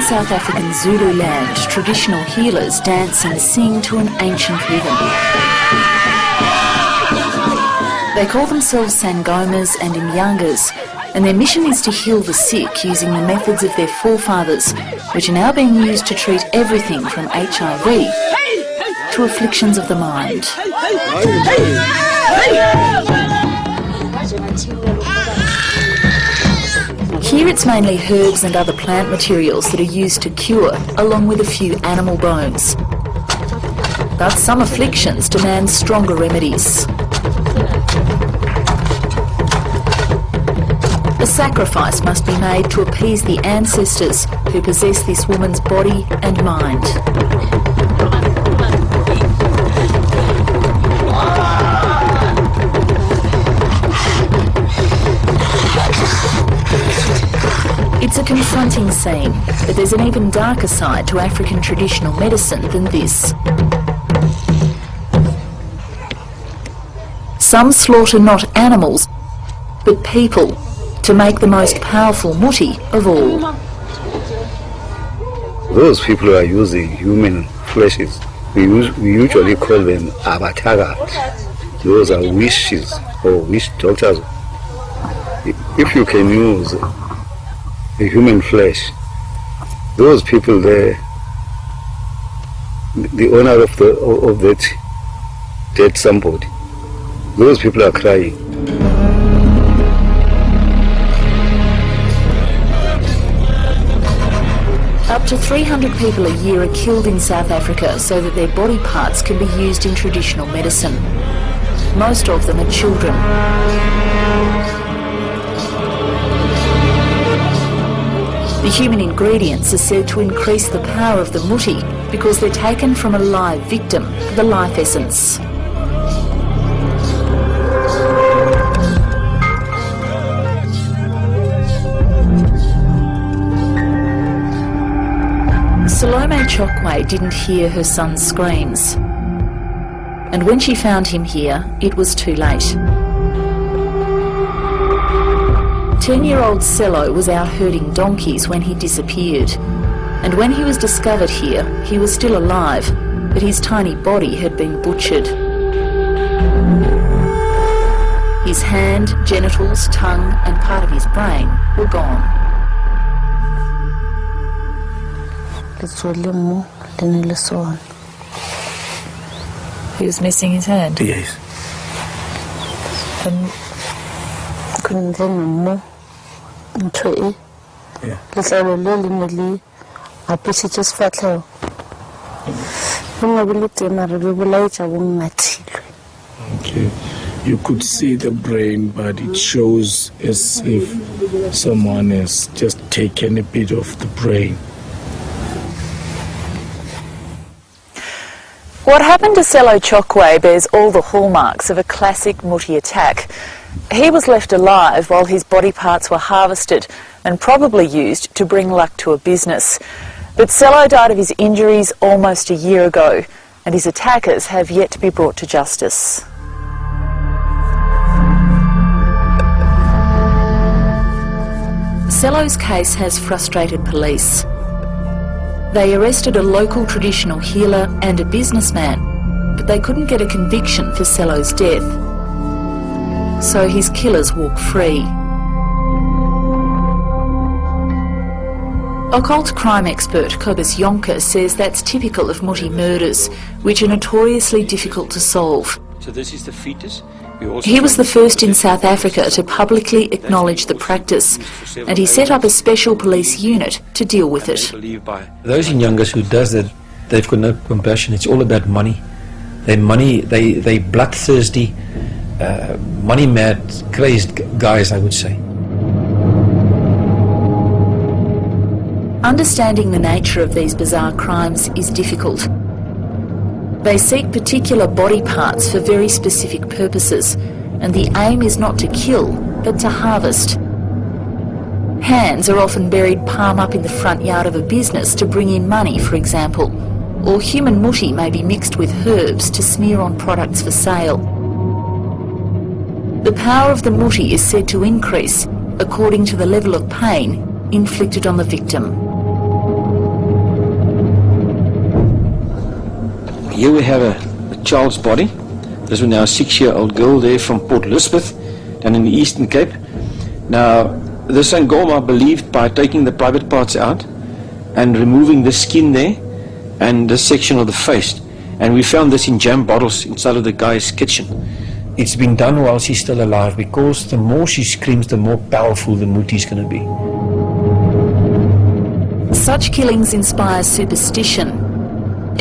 South African Zulu land, traditional healers dance and sing to an ancient rhythm. They call themselves Sangomas and Imyangas, and their mission is to heal the sick using the methods of their forefathers, which are now being used to treat everything from HIV to afflictions of the mind. Here it's mainly herbs and other plant materials that are used to cure, along with a few animal bones. But some afflictions demand stronger remedies. A sacrifice must be made to appease the ancestors who possess this woman's body and mind. It's a confronting scene, but there's an even darker side to African traditional medicine than this. Some slaughter not animals, but people, to make the most powerful Muti of all. Those people who are using human fleshes, we usually call them abatagas. Those are witches or witch doctors. If you can use the human flesh, those people there, the owner of that dead somebody, those people are crying. Up to 300 people a year are killed in South Africa so that their body parts can be used in traditional medicine. Most of them are children. The human ingredients are said to increase the power of the Muti because they're taken from a live victim, the life essence. Salome Chokwe didn't hear her son's screams, and when she found him here, it was too late. 10-year-old Sello was out herding donkeys when he disappeared, and when he was discovered here, he was still alive, but his tiny body had been butchered. His hand, genitals, tongue and part of his brain were gone. He was missing his hand? Yes. And okay. You could see the brain, but it shows as if someone has just taken a bit of the brain. what happened to Sello Chokwe bears all the hallmarks of a classic Muti attack. He was left alive while his body parts were harvested and probably used to bring luck to a business. But Sello died of his injuries almost a year ago, and his attackers have yet to be brought to justice. Sello's case has frustrated police. They arrested a local traditional healer and a businessman, but they couldn't get a conviction for Sello's death. So his killers walk free. Occult crime expert Kobus Jonker says that's typical of Muti murders, which are notoriously difficult to solve. So this is the fetus. He was the first in South Africa to publicly acknowledge the practice, and he set up a special police unit to deal with it. Those Inyangas who does that, they've got no compassion. It's all about money. They bloodthirsty, money-mad, crazed guys, I would say. Understanding the nature of these bizarre crimes is difficult. They seek particular body parts for very specific purposes, and the aim is not to kill, but to harvest. Hands are often buried palm up in the front yard of a business to bring in money, for example, or human muti may be mixed with herbs to smear on products for sale. The power of the muti is said to increase according to the level of pain inflicted on the victim. Here we have a child's body. This one now a 6-year-old girl there from Port Elizabeth, down in the Eastern Cape. Now, this sangoma believed by taking the private parts out and removing the skin there and this section of the face. And we found this in jam bottles inside of the guy's kitchen. It's been done while she's still alive, because the more she screams, the more powerful the Muti is going to be. Such killings inspire superstition,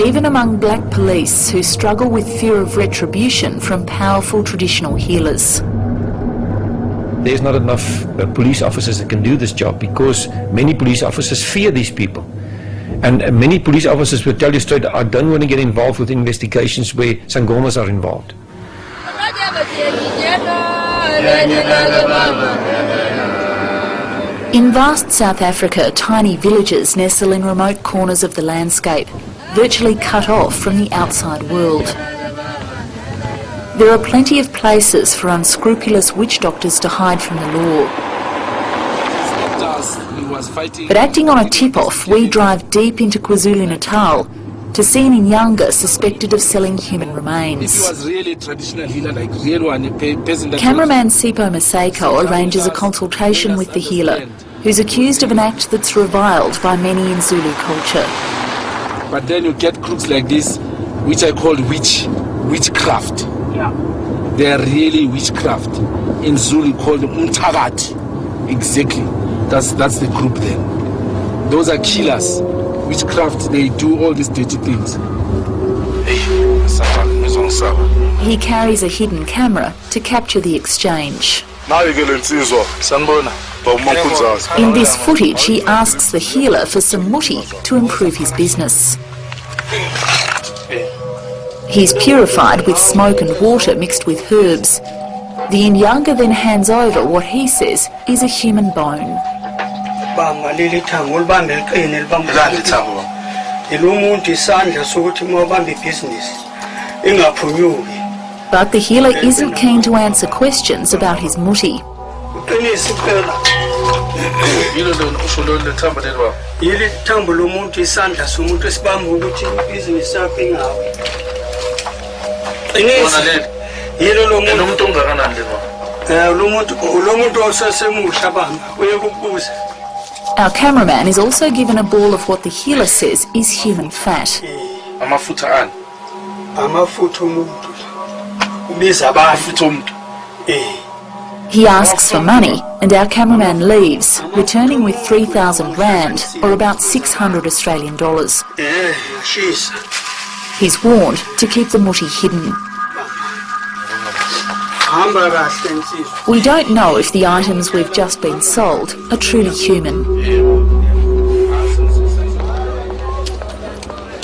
even among black police who struggle with fear of retribution from powerful traditional healers. There's not enough police officers that can do this job, because many police officers fear these people. And many police officers will tell you straight, I don't want to get involved with investigations where sangomas are involved. In vast South Africa, tiny villages nestle in remote corners of the landscape, virtually cut off from the outside world. There are plenty of places for unscrupulous witch doctors to hide from the law. But acting on a tip-off, we drive deep into KwaZulu-Natal to see an Inyanga suspected of selling human remains. Cameraman Sipho Maseko arranges a consultation with the healer, who's accused of an act that's reviled by many in Zulu culture. But then you get crooks like this, which I call witchcraft. Yeah. They are really witchcraft. In Zulu called umthakathi. Exactly. That's the group there. Those are killers. Witchcraft, they do all these dirty things. He carries a hidden camera to capture the exchange. In this footage, he asks the healer for some muti to improve his business. He's purified with smoke and water mixed with herbs. The Inyanga then hands over what he says is a human bone. But the healer isn't keen to answer questions about his muti. Our cameraman is also given a ball of what the healer says is human fat. He asks for money, and our cameraman leaves, returning with 3,000 rand, or about 600 Australian dollars. He's warned to keep the muti hidden. We don't know if the items we've just been sold are truly human.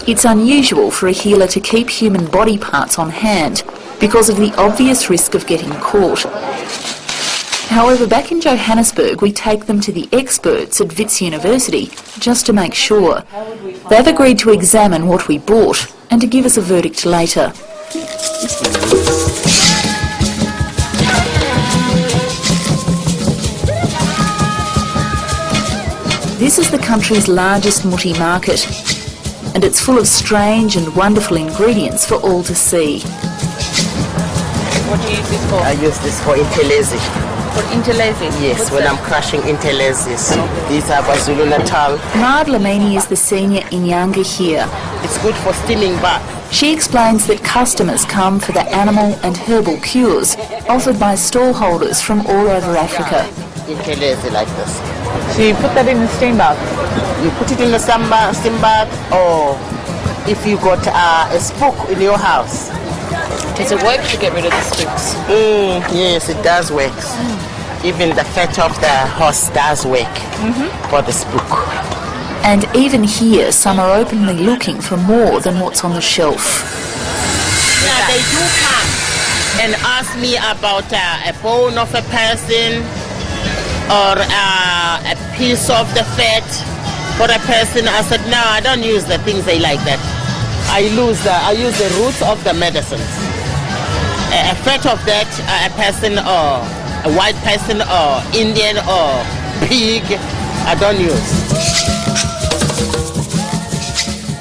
It's unusual for a healer to keep human body parts on hand because of the obvious risk of getting caught. However, back in Johannesburg, we take them to the experts at Wits University just to make sure. They've agreed to examine what we bought and to give us a verdict later. This is the country's largest muti market, and it's full of strange and wonderful ingredients for all to see. What do you use this for? I use this for intelezi. For intelezi? Yes, what's when that? I'm crushing intelezis. These are KwaZulu-Natal. Maad Lamini is the senior Inyanga here. It's good for steaming bath. She explains that customers come for the animal and herbal cures offered by stallholders from all over Africa. Intelezi like this. So you put that in the steam bath? You put it in the steam bath, or if you got a spook in your house. Does it work to get rid of the spooks? Yes, it does work. Even the fat of the horse does work for the spook. And even here, some are openly looking for more than what's on the shelf. Now they do come and ask me about a bone of a person or a piece of the fat for a person. I said, no, I don't use the things they like that. I use the roots of the medicines. A fat of that, a person or a white person or Indian or pig, I don't use.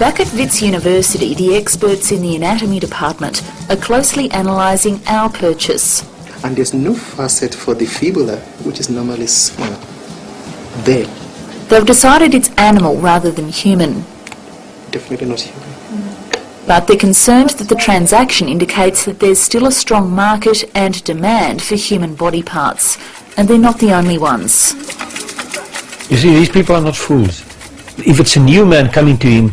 Back at Wits University, the experts in the anatomy department are closely analysing our purchase. And there's no facet for the fibula, which is normally small. There. They've decided it's animal rather than human. Definitely not human. But they're concerned that the transaction indicates that there's still a strong market and demand for human body parts. And they're not the only ones. You see, these people are not fools. If it's a new man coming to him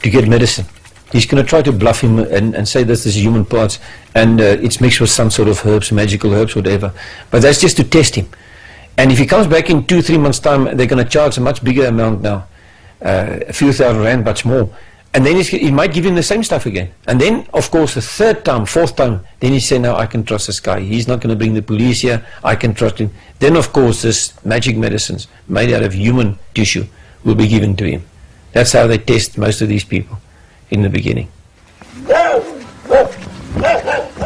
to get medicine, he's going to try to bluff him and say this is human parts and it's mixed with some sort of herbs, magical herbs, whatever. But that's just to test him. And if he comes back in 2-3 months' time, they're going to charge a much bigger amount now, a few thousand rand, much more. And then he might give him the same stuff again. And then, of course, the third time, fourth time, then he say, no, I can trust this guy. He's not going to bring the police here. I can trust him. Then, of course, this magic medicines made out of human tissue will be given to him. That's how they test most of these people in the beginning.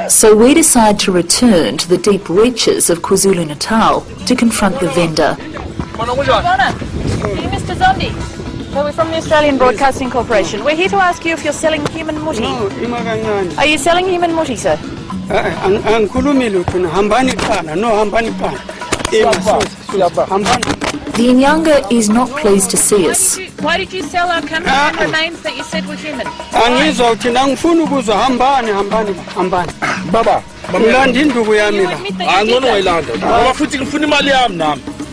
So we decide to return to the deep reaches of KwaZulu-Natal to confront the vendor. Mr. Zombie. So we're from the Australian Broadcasting Corporation. We're here to ask you if you're selling human muti. Are you selling human muti, sir? The Inyanga is not pleased to see us. Why did you sell our cameraman remains that you said were human?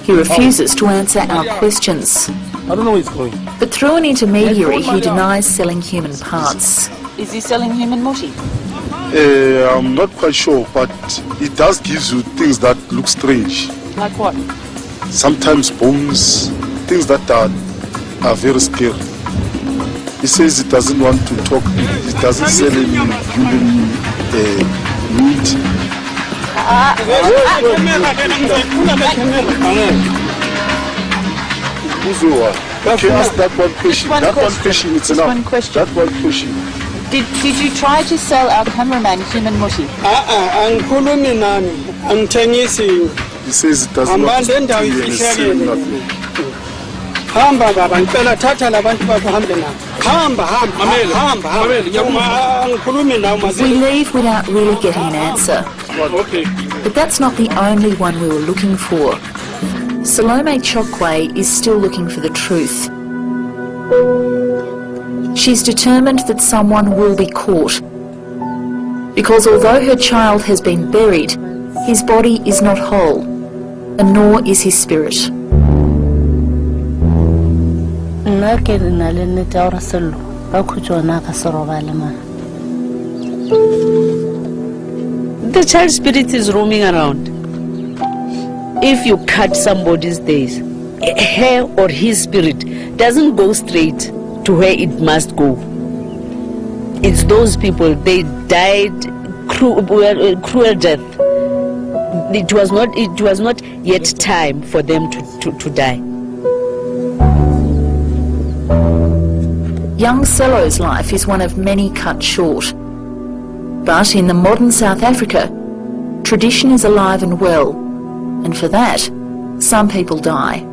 He refuses to answer our questions. I don't know where he's going. But through an intermediary, he denies selling human parts. Is he selling human muti? I'm not quite sure, but it does give you things that look strange. Like what? Sometimes bones, things that are very scary. He says he doesn't want to talk, he doesn't sell any human meat. Okay, ask that one question. That one question, it's enough. One question. That one question. Did you try to sell our cameraman human muti? He says it does not steal nothing. We leave without really getting an answer. But that's not the only one we were looking for. Salome Chokwe is still looking for the truth. She's determined that someone will be caught. Because although her child has been buried, his body is not whole, and nor is his spirit. The child spirit is roaming around. If you cut somebody's days, her or his spirit doesn't go straight to where it must go. It's those people, they died cruel death. It was not yet time for them to die. Young Sello's life is one of many cut short. But in the modern South Africa, tradition is alive and well, and for that, some people die.